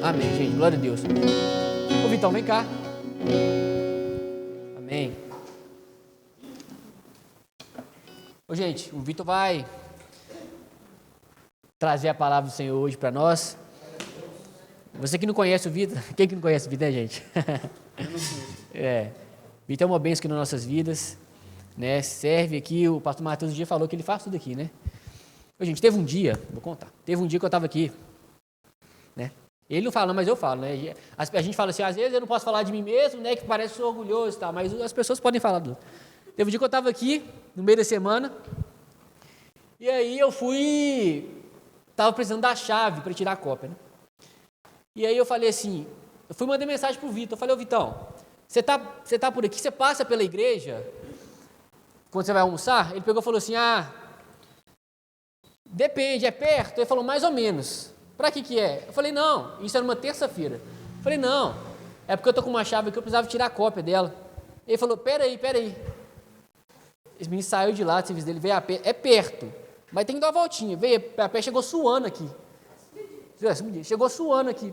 Amém, gente. Glória a Deus. Ô, Vitão, vem cá. Amém. Ô, gente, o Vitor vai trazer a palavra do Senhor hoje para nós. Você que não conhece o Vitor, quem que não conhece o Vitor, né, gente? Vitor é uma bênção aqui nas nossas vidas, né? Serve aqui, o pastor Matheus um dia falou que ele faz tudo aqui, né? Ô, gente, teve um dia, vou contar, que eu estava aqui, né? Ele não fala, mas eu falo, né? A gente fala assim, às vezes eu não posso falar de mim mesmo, né? Que parece que sou orgulhoso e tal, mas as pessoas podem falar. Teve um dia que eu estava aqui, no meio da semana, e aí eu estava precisando da chave para tirar a cópia, né? E aí eu falei assim, eu fui mandar mensagem pro Vitor, eu falei, ô Vitão, você tá por aqui, você passa pela igreja, quando você vai almoçar? Ele pegou e falou assim, depende, é perto? Ele falou, mais ou menos. Pra que é? Eu falei, não, isso era uma terça-feira. Eu falei, não, é porque eu tô com uma chave aqui, eu precisava tirar a cópia dela. Ele falou, peraí. Esse menino saiu de lá do serviço dele, veio a pé, é perto, mas tem que dar uma voltinha. Veio a pé, chegou suando aqui. Chegou suando aqui.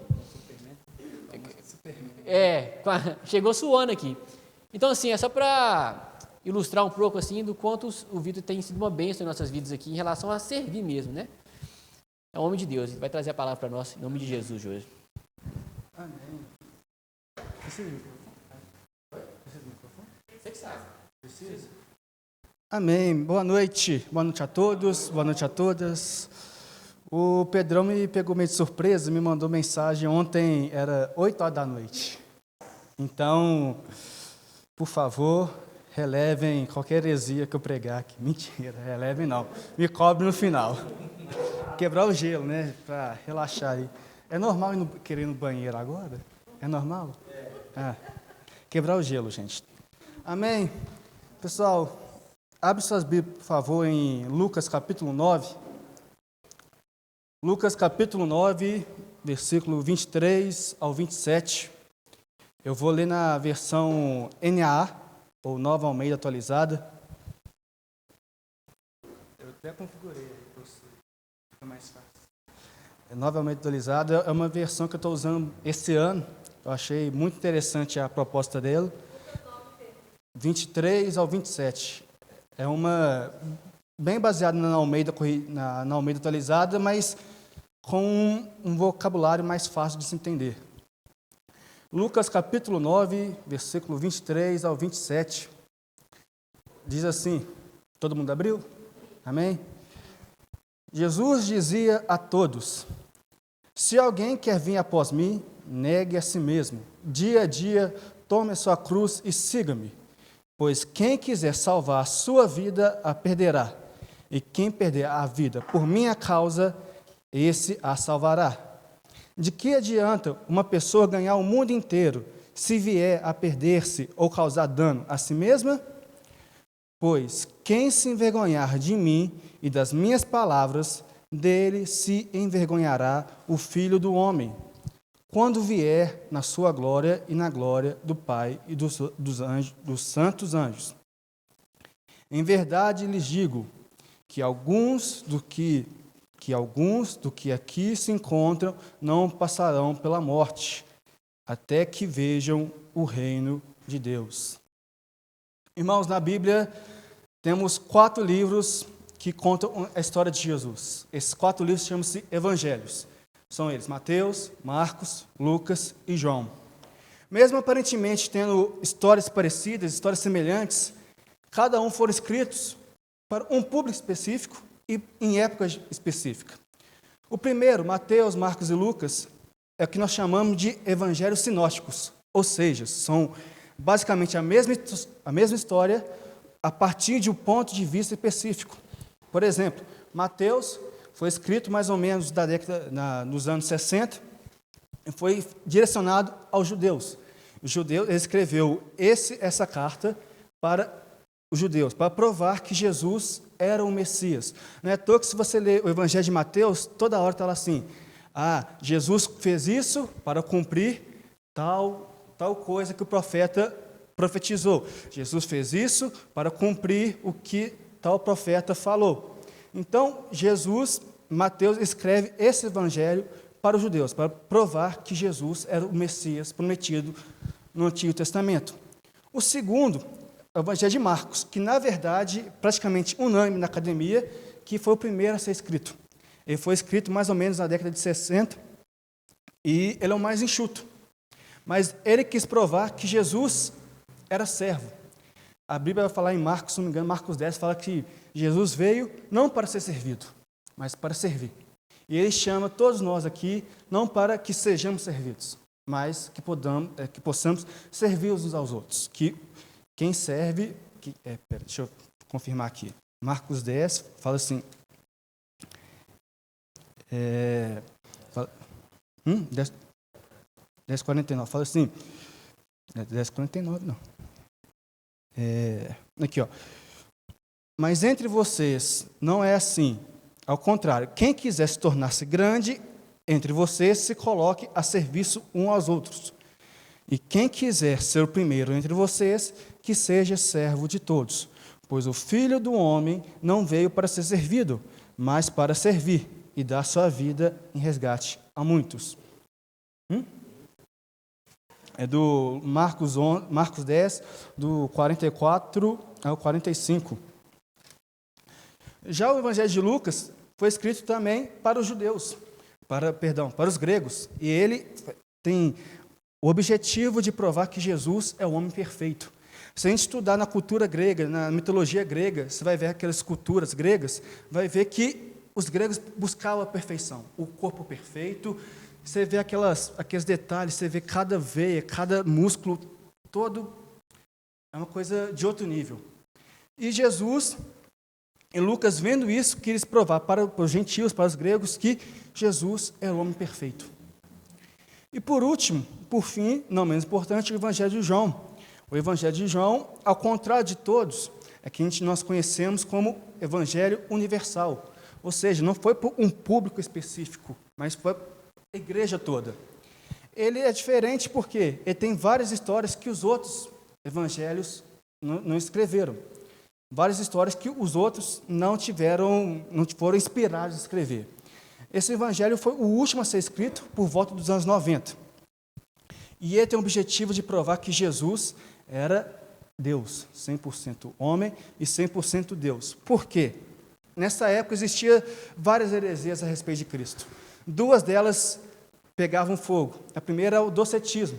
Chegou suando aqui. Então, assim, é só para ilustrar um pouco, assim, do quanto o Vitor tem sido uma bênção em nossas vidas aqui, em relação a servir mesmo, né? É um homem de Deus, ele vai trazer a palavra para nós, em nome de Jesus, hoje. Amém. Precisa do microfone? Você que sabe. Precisa? Amém. Boa noite a todos, boa noite a todas. O Pedrão me pegou meio de surpresa, me mandou mensagem ontem, era 8 horas da noite. Então, por favor, relevem qualquer heresia que eu pregar aqui. Mentira, relevem não. Me cobre no final. Quebrar o gelo, né? Para relaxar aí. É normal querer ir no banheiro agora? É normal? Quebrar o gelo, gente. Amém? Pessoal, abre suas Bíblias, por favor, em Lucas capítulo 9. Lucas capítulo 9, versículo 23 ao 27. Eu vou ler na versão NAA, ou Nova Almeida Atualizada. Eu até configurei aí para você, fica mais fácil. Nova Almeida Atualizada é uma versão que eu estou usando esse ano. Eu achei muito interessante a proposta dela. 23 ao 27. É uma bem baseada na Almeida Atualizada, mas com um vocabulário mais fácil de se entender. Lucas capítulo 9, versículo 23 ao 27. Diz assim, todo mundo abriu? Amém? Jesus dizia a todos, se alguém quer vir após mim, negue a si mesmo. Dia a dia, tome a sua cruz e siga-me. Pois quem quiser salvar a sua vida, a perderá. E quem perder a vida por minha causa, esse a salvará. De que adianta uma pessoa ganhar o mundo inteiro, se vier a perder-se ou causar dano a si mesma? Pois quem se envergonhar de mim e das minhas palavras, dele se envergonhará o Filho do Homem, quando vier na sua glória e na glória do Pai e dos santos anjos. Em verdade lhes digo que alguns do que aqui se encontram não passarão pela morte, até que vejam o reino de Deus. Irmãos, na Bíblia temos 4 livros que contam a história de Jesus. Esses 4 livros chamam-se Evangelhos. São eles Mateus, Marcos, Lucas e João. Mesmo aparentemente tendo histórias parecidas, histórias semelhantes, cada um foram escritos para um público específico e em época específica. O primeiro, Mateus, Marcos e Lucas, é o que nós chamamos de evangelhos sinóticos, ou seja, são basicamente a mesma história a partir de um ponto de vista específico. Por exemplo, Mateus foi escrito mais ou menos nos anos 60 e foi direcionado aos judeus. Os judeus, ele escreveu essa carta para os judeus, para provar que Jesus era o Messias. Não é à toa que se você ler o Evangelho de Mateus, toda hora está lá assim, Jesus fez isso para cumprir tal coisa que o profeta profetizou. Jesus fez isso para cumprir o que tal profeta falou. Então, Mateus escreve esse evangelho para os judeus, para provar que Jesus era o Messias prometido no Antigo Testamento. O segundo é o Evangelho de Marcos, que, na verdade, praticamente unânime na academia, que foi o primeiro a ser escrito. Ele foi escrito mais ou menos na década de 60 e ele é o mais enxuto. Mas ele quis provar que Jesus era servo. A Bíblia vai falar em Marcos, se não me engano, Marcos 10, fala que Jesus veio não para ser servido, mas para servir. E ele chama todos nós aqui, não para que sejamos servidos, mas que possamos servir uns aos outros. Que quem serve... deixa eu confirmar aqui. Marcos 10 fala assim... 10:49, fala assim... 10:49, não. Aqui, ó. Mas entre vocês não é assim. Ao contrário, quem quiser se tornar-se grande entre vocês, se coloque a serviço uns aos outros. E quem quiser ser o primeiro entre vocês, que seja servo de todos. Pois o Filho do Homem não veio para ser servido, mas para servir e dar sua vida em resgate a muitos. É do Marcos 10, do 44 ao 45. Já o Evangelho de Lucas foi escrito também para os judeus, para os gregos. E ele tem o objetivo de provar que Jesus é o homem perfeito. Se a gente estudar na cultura grega, na mitologia grega, você vai ver aquelas culturas gregas, vai ver que os gregos buscavam a perfeição, o corpo perfeito. Você vê aqueles detalhes, você vê cada veia, cada músculo, todo é uma coisa de outro nível. E Jesus, em Lucas, vendo isso, quis provar para os gentios, para os gregos, que Jesus é o homem perfeito. E por último, por fim, não menos importante, o Evangelho de João. O Evangelho de João, ao contrário de todos, é que nós conhecemos como Evangelho universal. Ou seja, não foi para um público específico, mas foi a igreja toda. Ele é diferente porque ele tem várias histórias que os outros evangelhos não escreveram. Várias histórias que os outros não foram inspirados a escrever. Esse evangelho foi o último a ser escrito por volta dos anos 90. E ele tem o objetivo de provar que Jesus era Deus, 100% homem e 100% Deus. Por quê? Nessa época existiam várias heresias a respeito de Cristo. Duas delas pegavam fogo. A primeira é o docetismo,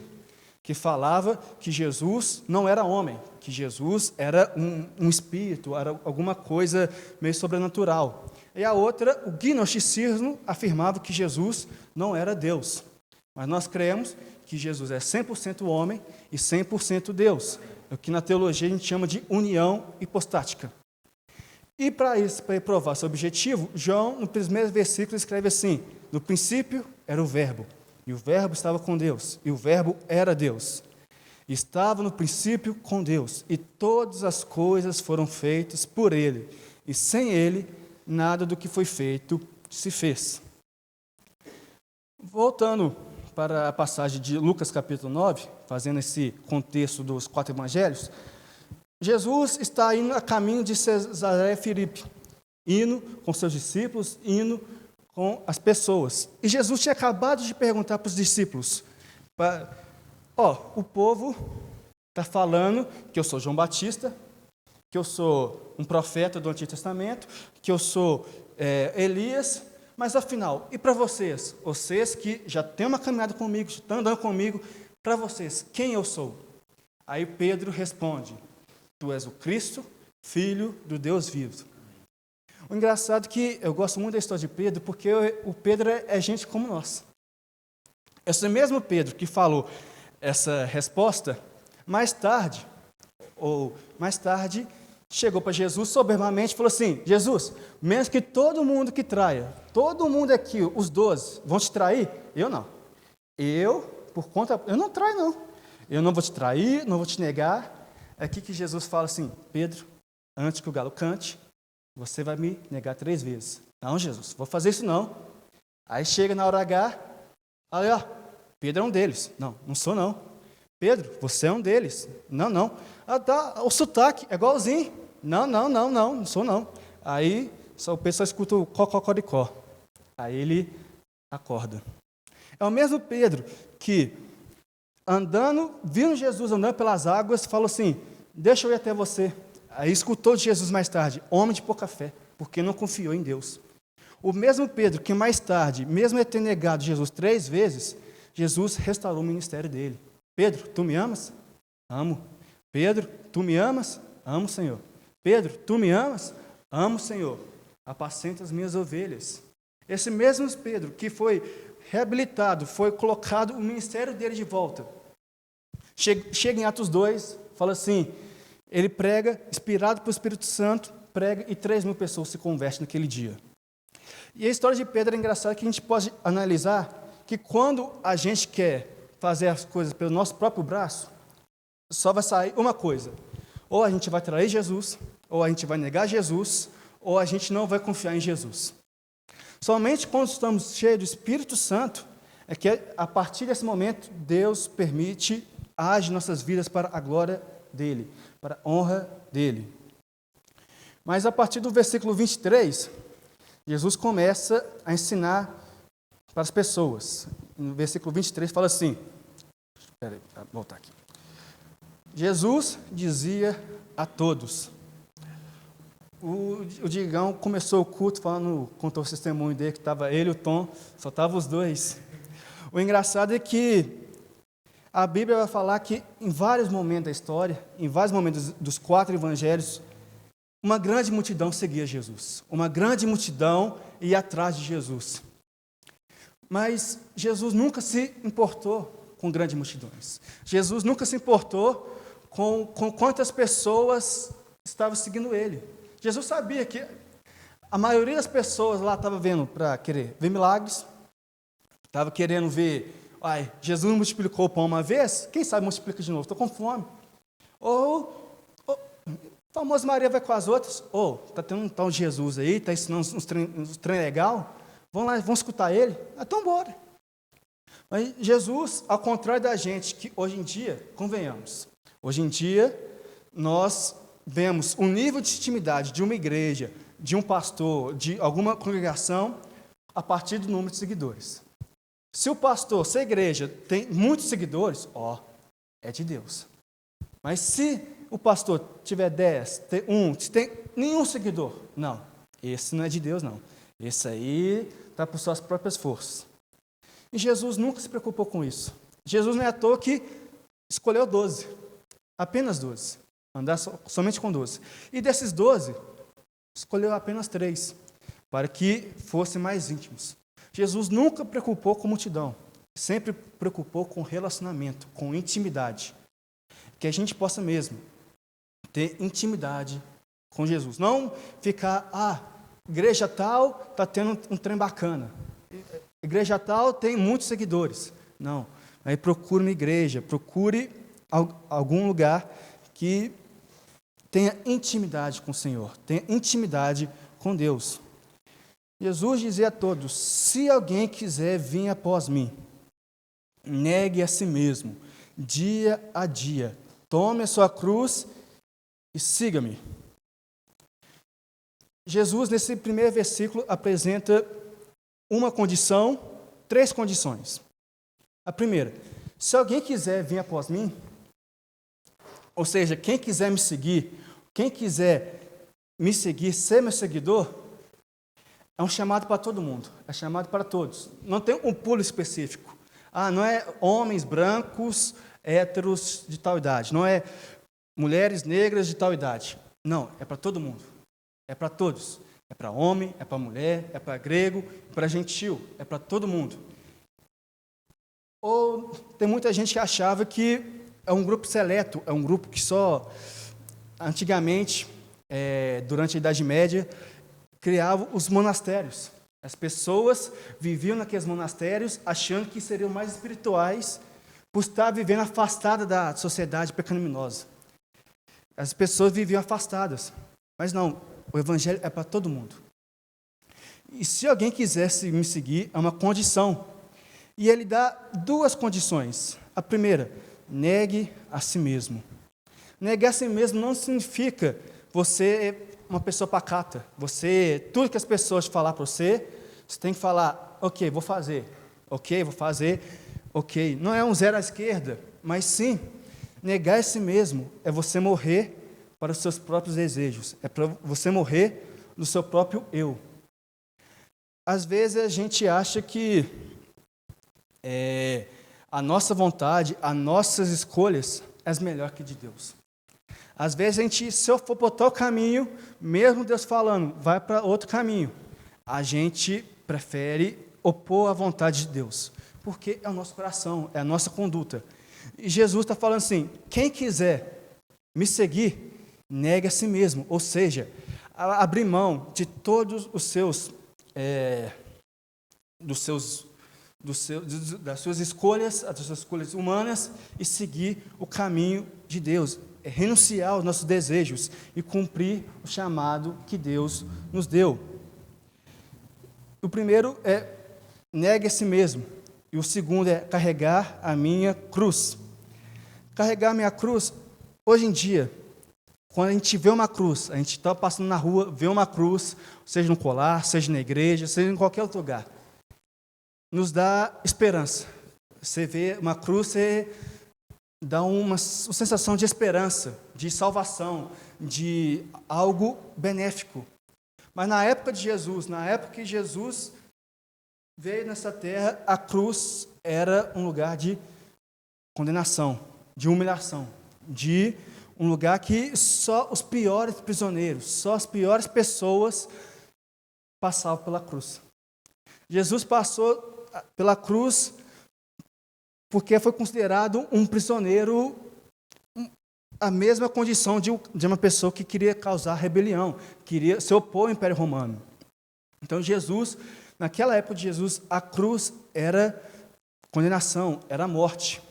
que falava que Jesus não era homem, que Jesus era um espírito, era alguma coisa meio sobrenatural. E a outra, o gnosticismo, afirmava que Jesus não era Deus. Mas nós cremos que Jesus é 100% homem e 100% Deus, o que na teologia a gente chama de união hipostática. E para provar seu objetivo, João, no primeiro versículo, escreve assim: no princípio era o Verbo, e o Verbo estava com Deus, e o Verbo era Deus. Estava no princípio com Deus, e todas as coisas foram feitas por Ele, e sem Ele, nada do que foi feito se fez. Voltando para a passagem de Lucas capítulo 9, fazendo esse contexto dos 4 evangelhos, Jesus está indo a caminho de Cesareia Filipe, indo com seus discípulos, indo com as pessoas. E Jesus tinha acabado de perguntar para os discípulos: o povo está falando que eu sou João Batista, que eu sou um profeta do Antigo Testamento, que eu sou Elias, mas afinal, e para vocês? Vocês que já têm uma caminhada comigo, estão andando comigo, para vocês, quem eu sou? Aí Pedro responde: Tu és o Cristo, Filho do Deus vivo. O engraçado é que eu gosto muito da história de Pedro, porque o Pedro é gente como nós. Esse mesmo Pedro que falou essa resposta, mais tarde, chegou para Jesus soberbamente e falou assim: Jesus, menos que todo mundo que traia, todo mundo aqui, os 12, vão te trair? Eu não. Eu não traio, não. Eu não vou te trair, não vou te negar. É aqui que Jesus fala assim: Pedro, antes que o galo cante, você vai me negar 3 vezes. Não, Jesus, vou fazer isso não. Aí chega na hora H, olha, Pedro é um deles. Não, não sou não. Pedro, você é um deles. Não. O sotaque é igualzinho. Não sou não. Aí o Pedro só escuta o cocoricó. Aí ele acorda. É o mesmo Pedro que, vindo Jesus andando pelas águas, falou assim, deixa eu ir até você. Aí escutou de Jesus mais tarde, homem de pouca fé, porque não confiou em Deus. O mesmo Pedro que mais tarde, mesmo ele ter negado Jesus 3 vezes, Jesus restaurou o ministério dele. Pedro, tu me amas? Amo. Pedro, tu me amas? Amo, Senhor. Pedro, tu me amas? Amo, Senhor. Apacenta as minhas ovelhas. Esse mesmo Pedro que foi reabilitado, foi colocado o ministério dele de volta. Chega em Atos 2, fala assim, ele prega, inspirado pelo Espírito Santo, prega e 3.000 pessoas se convertem naquele dia. E a história de Pedro é engraçada que a gente pode analisar que quando a gente quer fazer as coisas pelo nosso próprio braço, só vai sair uma coisa. Ou a gente vai trair Jesus, ou a gente vai negar Jesus, ou a gente não vai confiar em Jesus. Somente quando estamos cheios do Espírito Santo, é que a partir desse momento, Deus permite, age em nossas vidas para a glória dEle, para a honra dEle. Mas a partir do versículo 23, Jesus começa a ensinar para as pessoas. No versículo 23 fala assim, espera aí, vou voltar aqui. Jesus dizia a todos. O Digão começou o culto contou o testemunho dele, que estava ele e o Tom, só estavam os dois. O engraçado é que a Bíblia vai falar que em vários momentos da história, em vários momentos dos 4 evangelhos, uma grande multidão seguia Jesus. Uma grande multidão ia atrás de Jesus. Mas Jesus nunca se importou com grandes multidões. Jesus nunca se importou com quantas pessoas estavam seguindo ele. Jesus sabia que a maioria das pessoas lá estava vendo para querer ver milagres, estava querendo ver, Jesus multiplicou o pão uma vez, quem sabe multiplica de novo, estou com fome. Ou o famoso Maria vai com as outras, está tendo um tal Jesus aí, está ensinando uns trem legal, vamos lá, vamos escutar ele? Então bora. Mas Jesus, ao contrário da gente, que hoje em dia, convenhamos, hoje em dia nós vemos o nível de intimidade de uma igreja, de um pastor, de alguma congregação, a partir do número de seguidores. Se o pastor, se a igreja tem muitos seguidores, é de Deus. Mas se o pastor tiver 10, tem se tem nenhum seguidor, não, esse não é de Deus, não. Esse aí está por suas próprias forças. E Jesus nunca se preocupou com isso. Jesus não é à toa que escolheu 12, apenas 12. Andar somente com 12. E desses 12, escolheu apenas 3, para que fossem mais íntimos. Jesus nunca preocupou com multidão, sempre preocupou com relacionamento, com intimidade. Que a gente possa mesmo ter intimidade com Jesus. Não ficar, igreja tal está tendo um trem bacana. Igreja tal tem muitos seguidores. Não, aí procure uma igreja, procure algum lugar que tenha intimidade com o Senhor, tenha intimidade com Deus. Jesus dizia a todos, se alguém quiser vir após mim, negue a si mesmo, dia a dia, tome a sua cruz e siga-me. Jesus, nesse primeiro versículo, apresenta uma condição, 3 condições. A primeira, se alguém quiser vir após mim, ou seja, quem quiser me seguir, ser meu seguidor, é um chamado para todo mundo, é chamado para todos. Não tem um pulo específico. Não é homens brancos, héteros de tal idade, não é mulheres negras de tal idade. Não, é para todo mundo, é para todos. É para homem, é para mulher, é para grego, é para gentil, é para todo mundo. Ou tem muita gente que achava que é um grupo seleto, é um grupo que só, antigamente, durante a Idade Média, criavam os monastérios. As pessoas viviam naqueles monastérios achando que seriam mais espirituais por estar vivendo afastada da sociedade pecaminosa. As pessoas viviam afastadas. Mas não, o Evangelho é para todo mundo. E se alguém quisesse me seguir, é uma condição. E ele dá 2 condições. A primeira, negue a si mesmo. Negar a si mesmo não significa você uma pessoa pacata. Tudo que as pessoas falar para você, você tem que falar, ok, vou fazer. ok, vou fazer, ok. Não é um zero à esquerda, mas sim, negar a si mesmo é você morrer para os seus próprios desejos, é para você morrer do seu próprio eu. Às vezes a gente acha que a nossa vontade, as nossas escolhas, é melhor que de Deus. Às vezes a gente, se eu for por tal caminho, mesmo Deus falando, vai para outro caminho, a gente prefere opor a vontade de Deus, porque é o nosso coração, é a nossa conduta. E Jesus está falando assim, quem quiser me seguir, negue a si mesmo, ou seja, abrir mão de todos os seus, das suas escolhas humanas e seguir o caminho de Deus, renunciar aos nossos desejos e cumprir o chamado que Deus nos deu. O primeiro é negue a si mesmo, e o segundo é carregar a minha cruz. Carregar a minha cruz, hoje em dia, quando a gente vê uma cruz, a gente está passando na rua, vê uma cruz, seja no colar, seja na igreja, seja em qualquer outro lugar, nos dá esperança. Você vê uma cruz, você dá uma sensação de esperança, de salvação, de algo benéfico. Mas na época de Jesus, na época que Jesus veio nessa terra, a cruz era um lugar de condenação, de humilhação, de um lugar que só os piores prisioneiros, só as piores pessoas passavam pela cruz. Jesus passou pela cruz porque foi considerado um prisioneiro, a mesma condição de uma pessoa que queria causar rebelião, queria se opor ao Império Romano. Então Jesus, naquela época de Jesus, a cruz era condenação, era morte.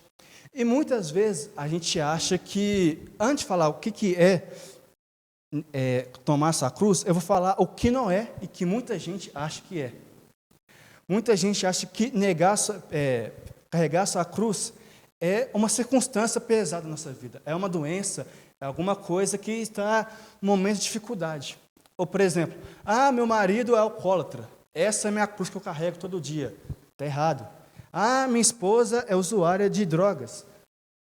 E muitas vezes a gente acha que, antes de falar o que é tomar essa cruz, eu vou falar o que não é e que muita gente acha que é. Muita gente acha que carregar essa cruz é uma circunstância pesada na nossa vida, é uma doença, é alguma coisa que está num momento de dificuldade. Ou, por exemplo, meu marido é alcoólatra, essa é a minha cruz que eu carrego todo dia. Está errado. Minha esposa é usuária de drogas,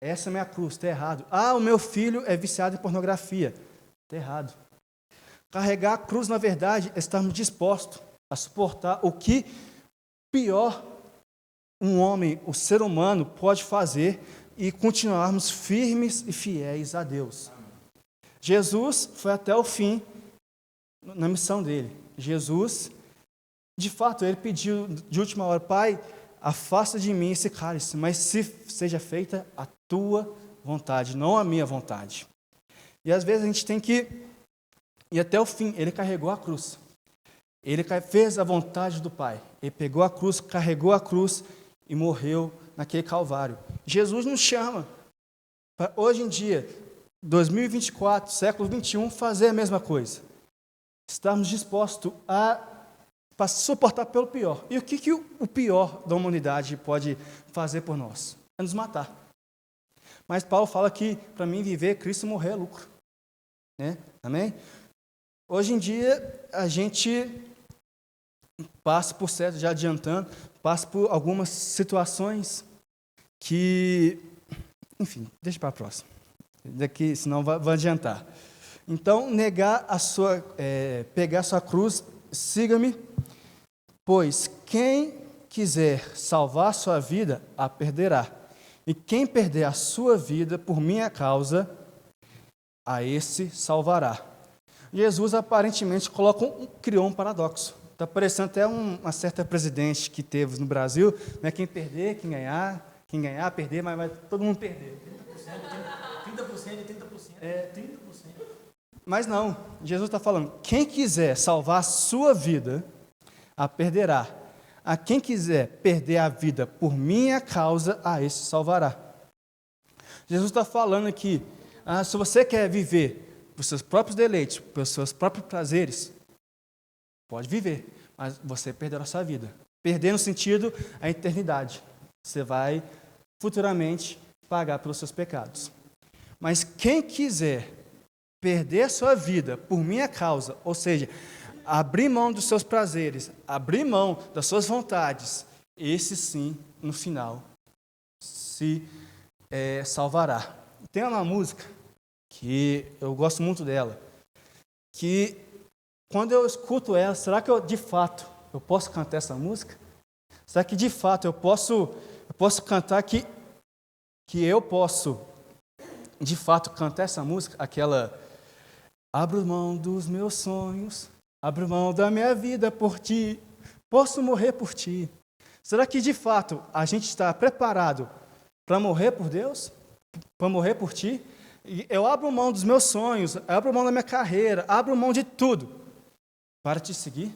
essa é a minha cruz, está errado. O meu filho é viciado em pornografia, está errado. Carregar a cruz, na verdade, é estarmos dispostos a suportar o que pior um homem, o ser humano, pode fazer e continuarmos firmes e fiéis a Deus. Jesus foi até o fim na missão dele. Jesus, de fato, ele pediu de última hora, Pai, afasta de mim esse cálice, mas seja feita a tua vontade, não a minha vontade. E às vezes a gente tem que ir até o fim. Ele carregou a cruz. Ele fez a vontade do Pai. Ele pegou a cruz, carregou a cruz e morreu naquele Calvário. Jesus nos chama para, hoje em dia, 2024, século 21, fazer a mesma coisa. Estarmos dispostos a suportar pelo pior. E o que o pior da humanidade pode fazer por nós? É nos matar. Mas Paulo fala que, para mim, viver Cristo, morrer é lucro. Né? Amém? Hoje em dia, a gente passa por certo, já adiantando, passa por algumas situações que, enfim, deixa para a próxima. Daqui, senão vai adiantar. Então, pegar a sua cruz, siga-me, pois quem quiser salvar a sua vida, a perderá. E quem perder a sua vida por minha causa, a esse salvará. Jesus aparentemente criou um paradoxo. Está parecendo até uma certa presidente que teve no Brasil, né? Quem perder, quem ganhar, perder, mas vai todo mundo perder. 30% e 30%. 30%. Mas não, Jesus está falando, quem quiser salvar a sua vida, a perderá. A quem quiser perder a vida por minha causa, a esse salvará. Jesus está falando aqui, se você quer viver por seus próprios deleites, pelos seus próprios prazeres, pode viver, mas você perderá a sua vida. Perder no sentido, a eternidade. Você vai futuramente pagar pelos seus pecados. Mas quem quiser perder a sua vida por minha causa, ou seja, abrir mão dos seus prazeres, abrir mão das suas vontades esse sim, no final, se salvará. Tem uma música que eu gosto muito dela, que quando eu escuto ela, será que de fato eu posso cantar essa música? Será que de fato eu posso cantar que eu posso de fato cantar essa música? Aquela: abro mão dos meus sonhos, abro mão da minha vida por ti, posso morrer por ti. Será que de fato a gente está preparado para morrer por Deus? Para morrer por ti? E eu abro mão dos meus sonhos, eu abro mão da minha carreira, abro mão de tudo para te seguir?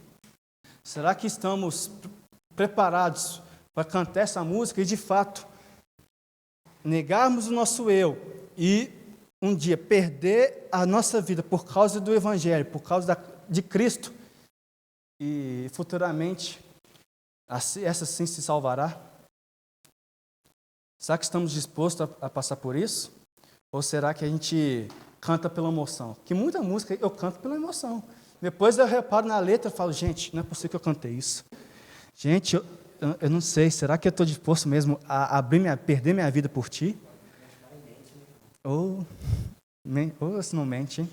Será que estamos preparados para cantar essa música e de fato negarmos o nosso eu e um dia perder a nossa vida por causa do Evangelho, por causa de Cristo, e futuramente essa sim se salvará? Será que estamos dispostos a passar por isso? Ou será que a gente canta pela emoção? Que muita música eu canto pela emoção. Depois eu reparo na letra e falo: gente, não é possível que eu cantei isso. Gente, eu não sei, será que eu estou disposto mesmo a perder minha vida por ti? Ou se não mente, hein?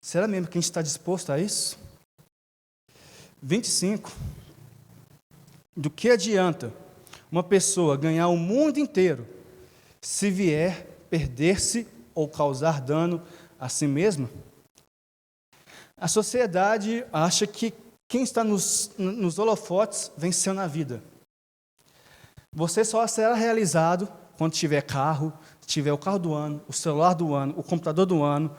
Será mesmo que a gente está disposto a isso? 25. Do que adianta uma pessoa ganhar o mundo inteiro se vier perder-se ou causar dano a si mesma? A sociedade acha que quem está nos holofotes venceu na vida. Você só será realizado quando tiver carro, tiver o carro do ano, o celular do ano, o computador do ano,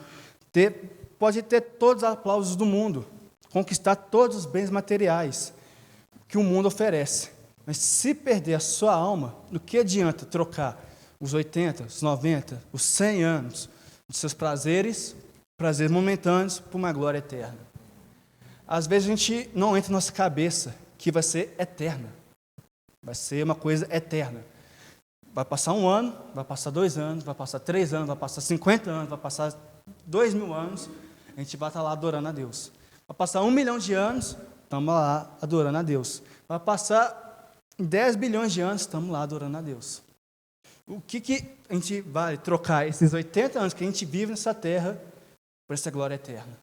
pode ter todos os aplausos do mundo, conquistar todos os bens materiais que o mundo oferece. Mas se perder a sua alma, do que adianta trocar os 80, os 90, os 100 anos dos seus prazeres momentâneos por uma glória eterna? Às vezes a gente não entra na nossa cabeça que vai ser eterna. Vai ser uma coisa eterna. Vai passar 1 ano, vai passar 2 anos, vai passar 3 anos, vai passar 50 anos, vai passar 2.000 anos, a gente vai estar lá adorando a Deus. Vai passar 1 milhão de anos, estamos lá adorando a Deus. Vai passar 10 bilhões de anos, estamos lá adorando a Deus. O que a gente vai trocar esses 80 anos que a gente vive nessa terra por essa glória eterna?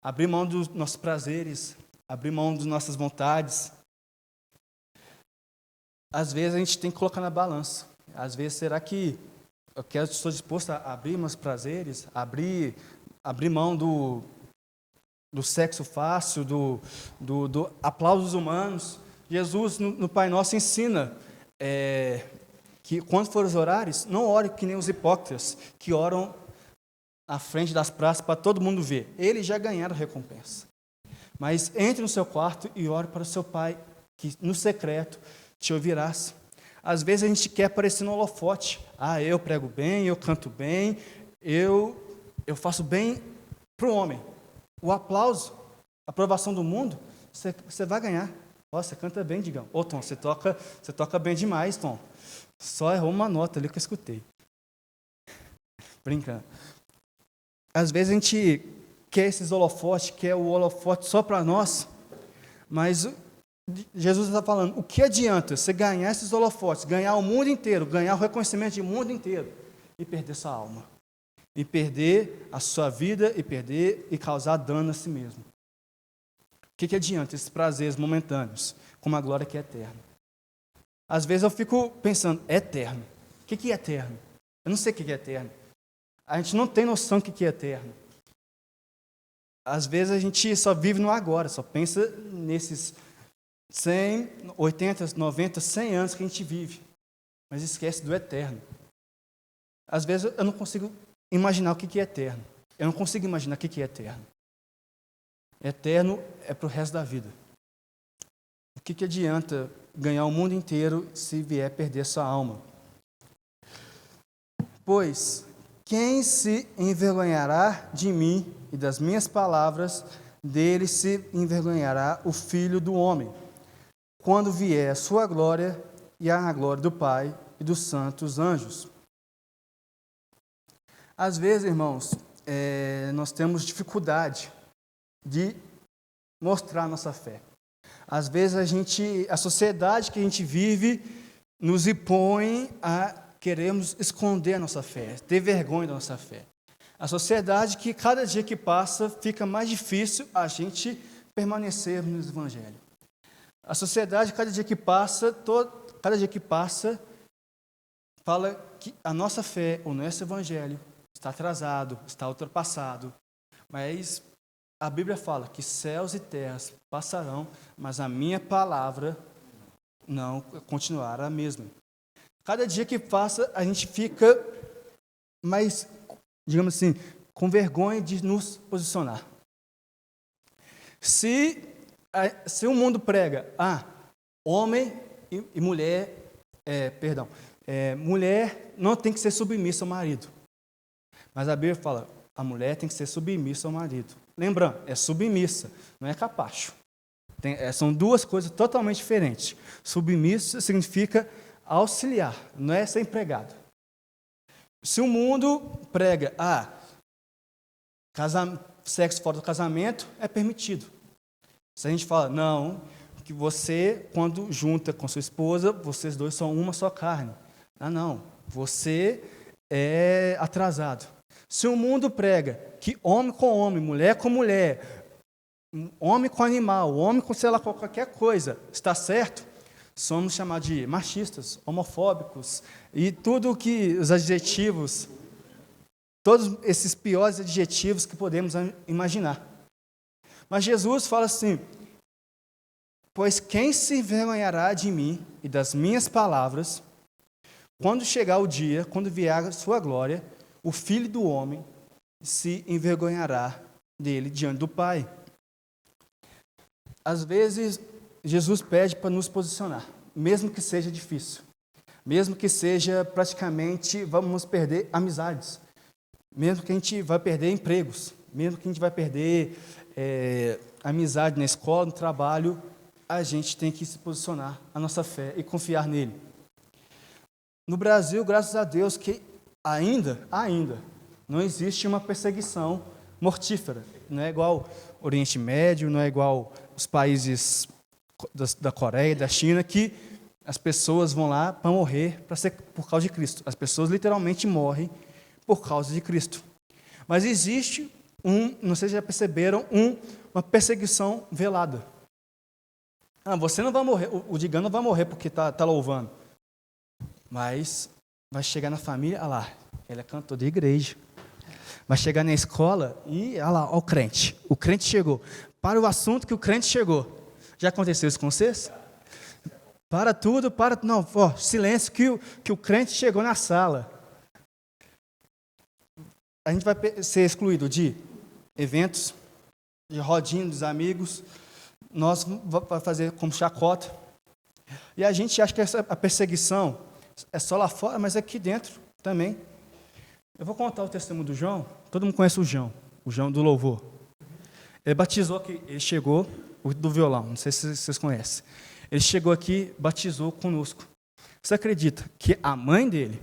Abrir mão dos nossos prazeres, abrir mão das nossas vontades. Às vezes a gente tem que colocar na balança. Às vezes, será que eu estou disposto a abrir meus prazeres, abrir mão do sexo fácil, do aplausos humanos? Jesus, no Pai Nosso, ensina que quando for os horários, não ore que nem os hipócritas, que oram à frente das praças para todo mundo ver. Eles já ganharam recompensa. Mas entre no seu quarto e ore para o seu Pai, que no secreto te ouvirás. Às vezes a gente quer aparecer no holofote. Eu prego bem, eu canto bem, eu faço bem para o homem. O aplauso, a aprovação do mundo, você vai ganhar. Você canta bem, Digão. Tom, você toca bem demais, Tom. Só errou uma nota ali que eu escutei. Brincando. Às vezes a gente quer esses holofotes, quer o holofote só para nós, mas Jesus está falando: o que adianta você ganhar esses holofotes, ganhar o mundo inteiro, ganhar o reconhecimento do mundo inteiro e perder sua alma, e perder a sua vida, e causar dano a si mesmo? O que adianta esses prazeres momentâneos com uma glória que é eterna? Às vezes eu fico pensando: eterno? O que é eterno? Eu não sei o que é eterno. A gente não tem noção do que é eterno. Às vezes a gente só vive no agora, só pensa nesses 100, 80, 90, 100 anos que a gente vive, mas esquece do eterno. Às vezes eu não consigo imaginar o que é eterno. Eu não consigo imaginar o que é eterno. Eterno é para o resto da vida. O que adianta ganhar o mundo inteiro se vier perder sua alma? Pois quem se envergonhará de mim e das minhas palavras, dele se envergonhará o Filho do Homem, quando vier a sua glória e a glória do Pai e dos santos anjos. Às vezes, irmãos, nós temos dificuldade de mostrar nossa fé. Às vezes a sociedade que a gente vive nos impõe a queremos esconder a nossa fé, ter vergonha da nossa fé. A sociedade que cada dia que passa fica mais difícil a gente permanecer no Evangelho. A sociedade cada dia que passa fala que a nossa fé, o nosso Evangelho está atrasado, está ultrapassado. Mas a Bíblia fala que céus e terras passarão, mas a minha palavra não continuará a mesma. Cada dia que passa, a gente fica mais, digamos assim, com vergonha de nos posicionar. Se o mundo prega, homem e mulher, mulher não tem que ser submissa ao marido. Mas a Bíblia fala, a mulher tem que ser submissa ao marido. Lembrando, é submissa, não é capacho. São duas coisas totalmente diferentes. Submissa significa auxiliar, não é ser empregado. Se o mundo prega, sexo fora do casamento é permitido. Se a gente fala, não, que você, quando junta com sua esposa, vocês dois são uma só carne. Não, você é atrasado. Se o mundo prega que homem com homem, mulher com mulher, homem com animal, homem com, sei lá, qualquer coisa, está certo, somos chamados de machistas, homofóbicos e tudo que os adjetivos, todos esses piores adjetivos que podemos imaginar. Mas Jesus fala assim, pois quem se envergonhará de mim e das minhas palavras, quando chegar o dia, quando vier a sua glória, o Filho do Homem se envergonhará dele diante do Pai. Às vezes, Jesus pede para nos posicionar, mesmo que seja difícil, mesmo que seja praticamente, vamos perder amizades, mesmo que a gente vai perder empregos, mesmo que a gente vai perder amizade na escola, no trabalho, a gente tem que se posicionar a nossa fé e confiar nele. No Brasil, graças a Deus, que ainda não existe uma perseguição mortífera. Não é igual o Oriente Médio, não é igual os países da Coreia, da China, que as pessoas vão lá para morrer por causa de Cristo. As pessoas literalmente morrem por causa de Cristo. Mas existe não sei se já perceberam, uma perseguição velada. Você não vai morrer, o Digano não vai morrer porque está louvando. Mas vai chegar na família, ele é cantor de igreja. Vai chegar na escola e, olha o crente. O crente chegou. Para o assunto que o crente chegou. Já aconteceu isso com vocês? Para tudo, não, silêncio que o crente chegou na sala. A gente vai ser excluído de eventos, de rodinha dos amigos. Nós vamos fazer como chacota. E a gente acha que a perseguição é só lá fora, mas aqui dentro também. Eu vou contar o testemunho do João. Todo mundo conhece o João do louvor. Ele batizou aqui, ele chegou, o do violão, não sei se vocês conhecem. Ele chegou aqui, batizou conosco. Você acredita que a mãe dele,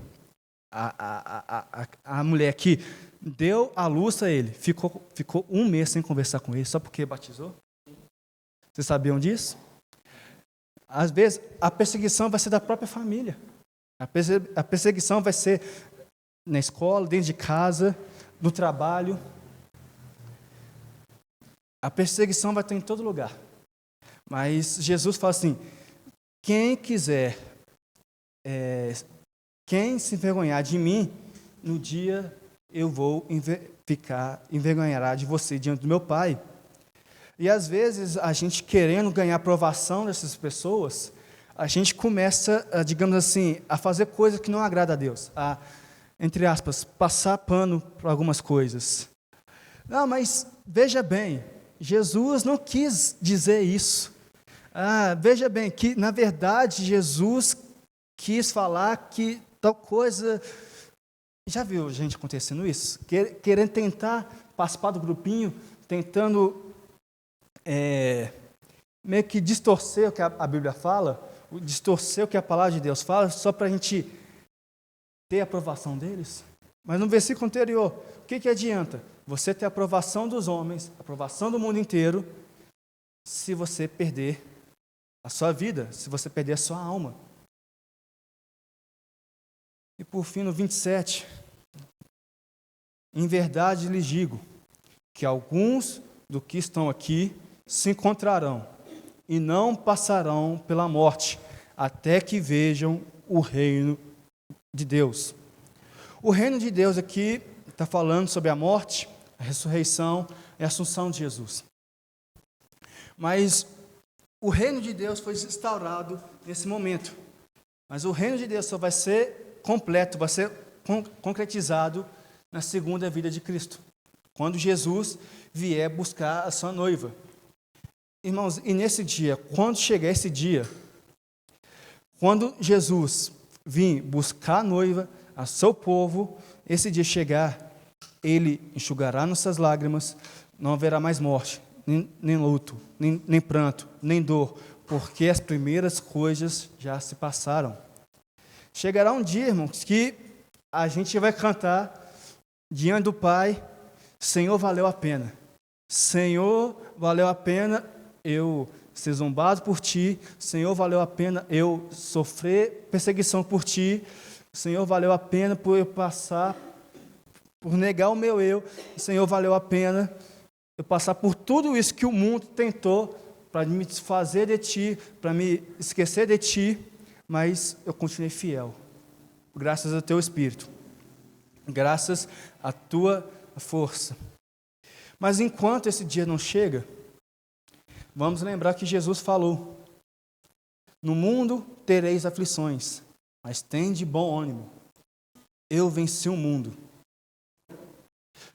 a mulher que deu a luz a ele, ficou um mês sem conversar com ele, só porque batizou? Vocês sabiam disso? Às vezes, a perseguição vai ser da própria família. A perseguição vai ser na escola, dentro de casa, no trabalho. A perseguição vai estar em todo lugar. Mas Jesus fala assim, quem se envergonhar de mim, no dia eu vou envergonhará de você diante do meu Pai. E às vezes, a gente querendo ganhar aprovação dessas pessoas, a gente começa, digamos assim, a fazer coisas que não agradam a Deus. Entre aspas, passar pano para algumas coisas. Não, mas veja bem, Jesus não quis dizer isso. Veja bem, que na verdade Jesus quis falar que tal coisa... Já viu gente acontecendo isso? Querendo tentar participar do grupinho, tentando meio que distorcer o que a Bíblia fala, distorcer o que a palavra de Deus fala, só para a gente ter a aprovação deles. Mas no versículo anterior, o que adianta? Você ter a aprovação dos homens, a aprovação do mundo inteiro, se você perder a sua vida, se você perder a sua alma. E por fim, no 27, em verdade lhes digo que alguns do que estão aqui se encontrarão e não passarão pela morte, até que vejam o reino de Deus. O reino de Deus aqui está falando sobre a morte, a ressurreição e a assunção de Jesus. Mas o reino de Deus foi instaurado nesse momento. Mas o reino de Deus só vai ser completo, vai ser concretizado na segunda vida de Cristo, quando Jesus vier buscar a sua noiva. Irmãos, e nesse dia, quando chegar esse dia, quando Jesus vir buscar a noiva, a seu povo, esse dia chegar, Ele enxugará nossas lágrimas, não haverá mais morte, nem luto, nem pranto, nem dor, porque as primeiras coisas já se passaram. Chegará um dia, irmãos, que a gente vai cantar diante do Pai: Senhor, valeu a pena. Senhor, valeu a pena eu ser zombado por Ti. Senhor, valeu a pena eu sofrer perseguição por Ti. Senhor, valeu a pena por eu passar, por negar o meu eu. Senhor, valeu a pena eu passar por tudo isso que o mundo tentou para me desfazer de Ti, para me esquecer de Ti, mas eu continuei fiel, graças ao Teu Espírito, graças à Tua força. Mas enquanto esse dia não chega, vamos lembrar que Jesus falou: no mundo tereis aflições, mas tende bom ânimo, eu venci o mundo.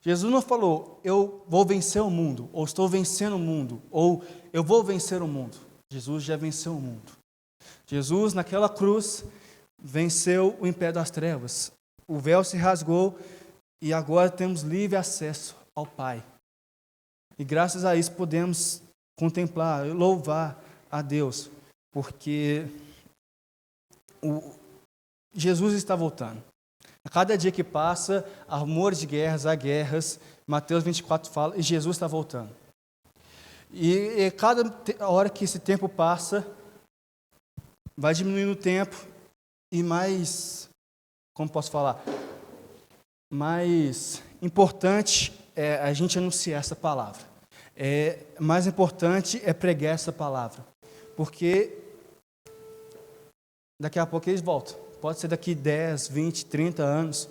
Jesus não falou: eu vou vencer o mundo, ou estou vencendo o mundo, ou eu vou vencer o mundo. Jesus já venceu o mundo. Jesus, naquela cruz, venceu o império das trevas. O véu se rasgou e agora temos livre acesso ao Pai. E graças a isso podemos contemplar, louvar a Deus, porque Jesus está voltando. A cada dia que passa, há rumores de guerras, há guerras. Mateus 24 fala, e Jesus está voltando. E cada hora que esse tempo passa, vai diminuindo o tempo e mais, como posso falar, mais importante é a gente anunciar essa palavra. Mais importante é pregar essa palavra, porque daqui a pouco eles voltam. Pode ser daqui 10, 20, 30 anos,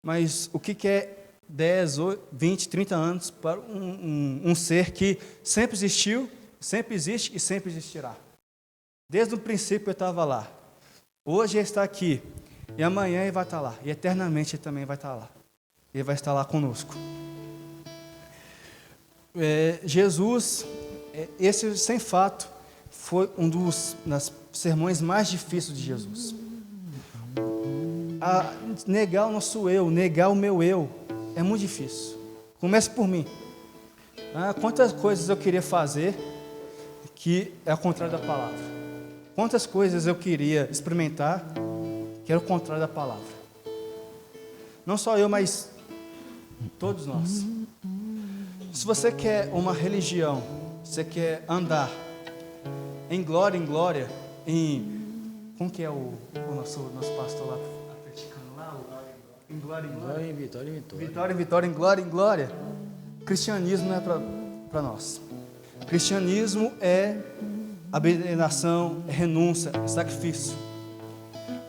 mas o que é 10, 20, 30 anos para um ser que sempre existiu, sempre existe e sempre existirá? Desde o princípio eu estava lá, hoje ele está aqui, e amanhã ele vai estar lá, e eternamente ele também vai estar lá. Ele vai estar lá conosco. Jesus, esse sem fato, foi um dos sermões mais difíceis de Jesus. Negar o nosso eu, negar o meu eu, é muito difícil. Comece por mim. Quantas coisas eu queria fazer que é ao contrário da palavra? Quantas coisas eu queria experimentar que era o contrário da palavra? Não só eu, mas todos nós. Se você quer uma religião, você quer andar em glória, como que é o nosso pastor lá, atleticano lá? Em glória, Em vitória, em vitória. Vitória, vitória, em glória. Cristianismo não é para nós. Cristianismo é abnegação, é renúncia, é sacrifício.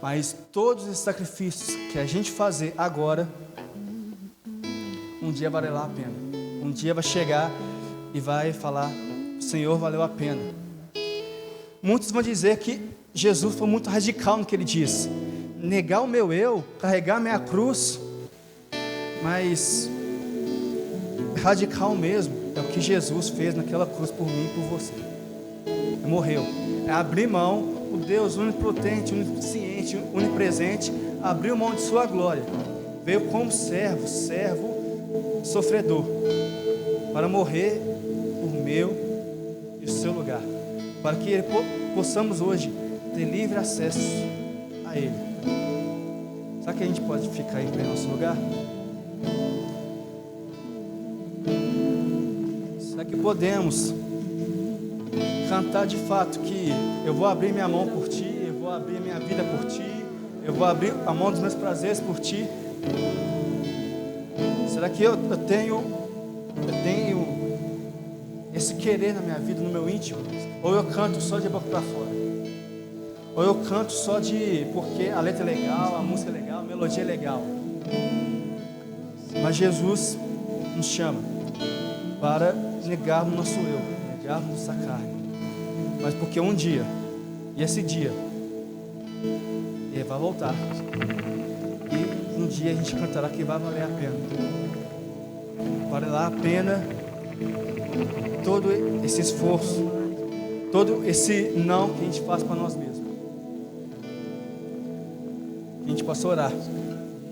Mas todos esses sacrifícios que a gente fazer agora, um dia vai valer a pena. Um dia vai chegar e vai falar: Senhor, valeu a pena. Muitos vão dizer que Jesus foi muito radical no que ele disse: negar o meu eu, carregar a minha cruz. Mas radical mesmo é o que Jesus fez naquela cruz por mim e por você. Ele morreu. É abrir mão, o Deus onipotente, onisciente, onipresente, abriu mão de sua glória. Veio como servo sofredor, para morrer por meu e o seu lugar, para que possamos hoje ter livre acesso a Ele. Será que a gente pode ficar em pé no nosso lugar? Será que podemos cantar de fato que eu vou abrir minha mão por Ti, eu vou abrir minha vida por Ti, eu vou abrir a mão dos meus prazeres por Ti. Será que eu tenho esse querer na minha vida, no meu íntimo? Ou eu canto só de boca para fora? Ou eu canto só porque a letra é legal, a música é legal, a melodia é legal? Mas Jesus nos chama para negarmos nosso eu, negarmos nossa carne. Mas porque um dia, e esse dia, Ele vai voltar. E um dia a gente cantará que vai valer a pena. Valerá a pena todo esse esforço, todo esse não que a gente faz para nós mesmos. Que a gente possa orar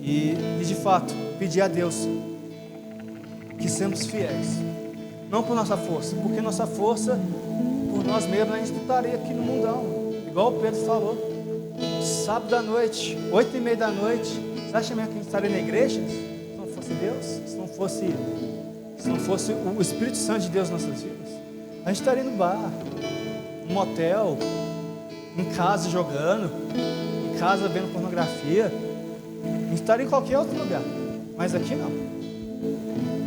e de fato pedir a Deus que sejamos fiéis, não por nossa força, porque nossa força, por nós mesmos, a gente não estaria aqui no mundão, igual o Pedro falou. Sábado à noite, 8h30 da noite, você acha mesmo que a gente estaria na igreja? Se não fosse Deus, se não fosse o Espírito Santo de Deus nas nossas vidas, a gente estaria no bar, no motel, em casa jogando, em casa vendo pornografia, a gente estaria em qualquer outro lugar, mas aqui não.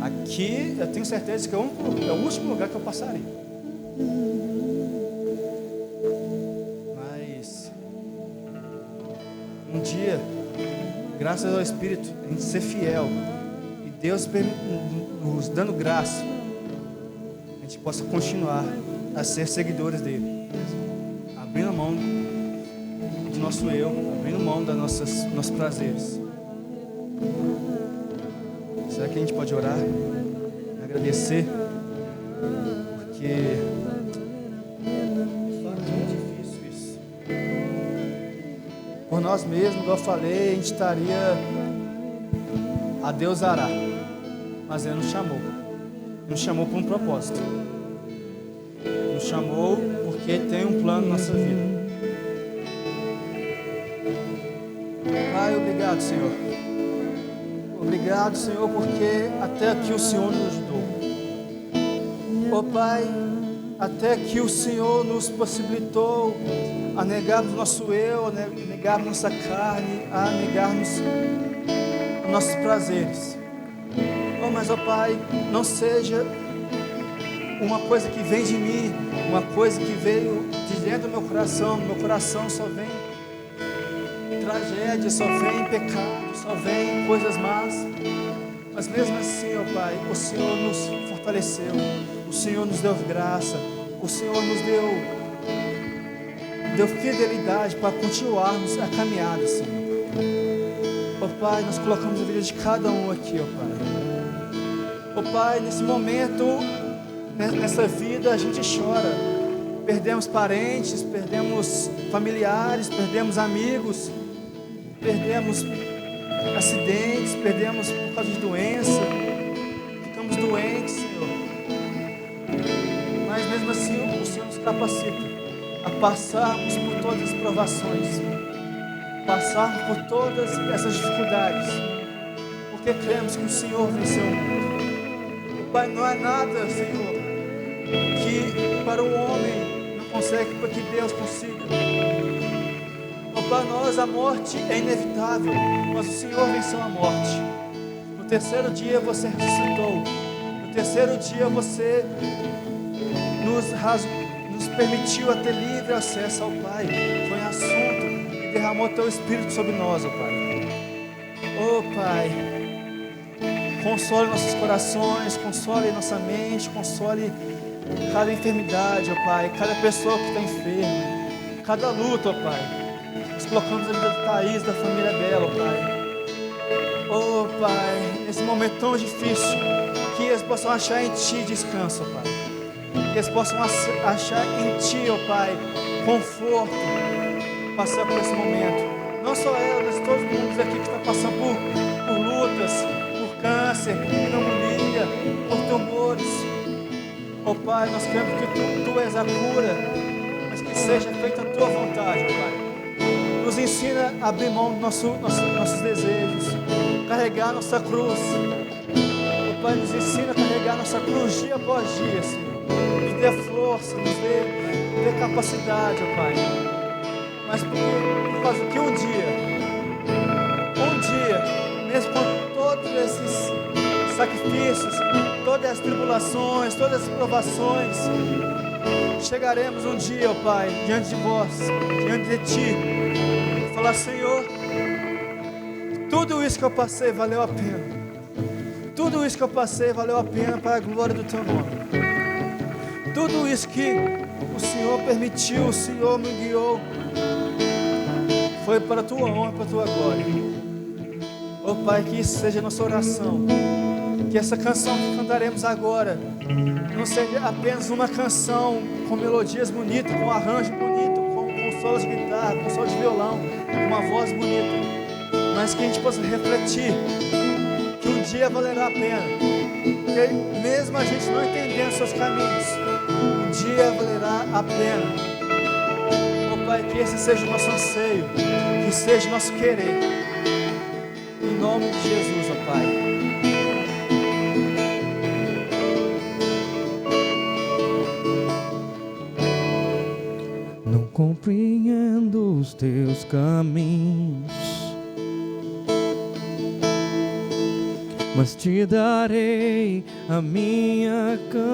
Aqui eu tenho certeza que é o último lugar que eu passaria. Mas um dia, graças ao Espírito, a gente ser fiel e Deus nos dando graça, a gente possa continuar a ser seguidores dele, abrindo a mão do nosso eu, abrindo mão dos nossos prazeres. Será que a gente pode orar, agradecer? Porque é difícil isso. Por nós mesmos, igual eu falei, a gente estaria a Deus hará, mas Ele nos chamou. Ele nos chamou por um propósito. Ele nos chamou porque Ele tem um plano na nossa vida. Pai, obrigado, Senhor. Obrigado, Senhor, porque até aqui o Senhor nos ajudou. Oh Pai, até que o Senhor nos possibilitou a negarmos nosso eu, a negarmos nossa carne, a negarmos nossos prazeres. Oh, mas oh Pai, não seja uma coisa que vem de mim, uma coisa que veio de dentro do meu coração. No meu coração só vem tragédia, só vem pecado, só vem coisas más. Mas mesmo assim, ó Pai, o Senhor nos fortaleceu, o Senhor nos deu graça, o Senhor nos deu fidelidade para continuarmos a caminhada, Senhor. Ó Pai, nós colocamos a vida de cada um aqui, ó Pai. Ó Pai, nesse momento, nessa vida a gente chora. Perdemos parentes, perdemos familiares, perdemos amigos, perdemos acidentes, perdemos por causa de doença, ficamos doentes, Senhor. Mas mesmo assim o Senhor nos capacita a passarmos por todas as provações, passarmos por todas essas dificuldades, porque cremos que o Senhor venceu o mundo. Pai, não é nada, Senhor, que para o homem não consegue, para que Deus consiga. Para nós a morte é inevitável, mas o Senhor venceu a morte. No terceiro dia você ressuscitou. No terceiro dia você nos permitiu a ter livre acesso ao Pai. Foi um assunto e derramou teu Espírito sobre nós, ó Pai. Oh Pai, console nossos corações, console nossa mente, console cada enfermidade, ó Pai, cada pessoa que está enferma, cada luta, ó Pai. Nós colocamos a vida de Thaís, da família dela, ó Pai. Oh Pai, nesse momento tão difícil, que eles possam achar em Ti descanso, ó Pai. Que eles possam achar em Ti, ó Pai, conforto, passar por esse momento. Não só ela, mas todo mundo aqui que está passando por lutas, por câncer, por pneumonia, por tumores. Oh Pai, nós queremos que Tu és a cura, mas que seja feita a Tua vontade, ó Pai. Nos ensina a abrir mão dos nossos desejos, carregar nossa cruz. O Pai nos ensina a carregar nossa cruz dia após dia, Senhor. Nos dê força, nos dê ter capacidade, ó Pai, mas por causa que um dia, mesmo com todos esses sacrifícios, todas as tribulações, todas as provações, chegaremos um dia, ó Pai, diante de vós, diante de Ti, e falar: Senhor, tudo isso que eu passei valeu a pena. Tudo isso que eu passei valeu a pena para a glória do Teu nome. Tudo isso que o Senhor permitiu, o Senhor me guiou, foi para a Tua honra, para a Tua glória. Ó Pai, que isso seja a nossa oração. Que essa canção que cantaremos agora não seja apenas uma canção com melodias bonitas, com arranjo bonito, com solos de guitarra, com solos de violão, com uma voz bonita, mas que a gente possa refletir que um dia valerá a pena, que mesmo a gente não entendendo seus caminhos, um dia valerá a pena. Ó Pai, que esse seja o nosso anseio, que seja o nosso querer, em nome de Jesus, ó Pai. Não compreendo os teus caminhos, mas te darei a minha canção.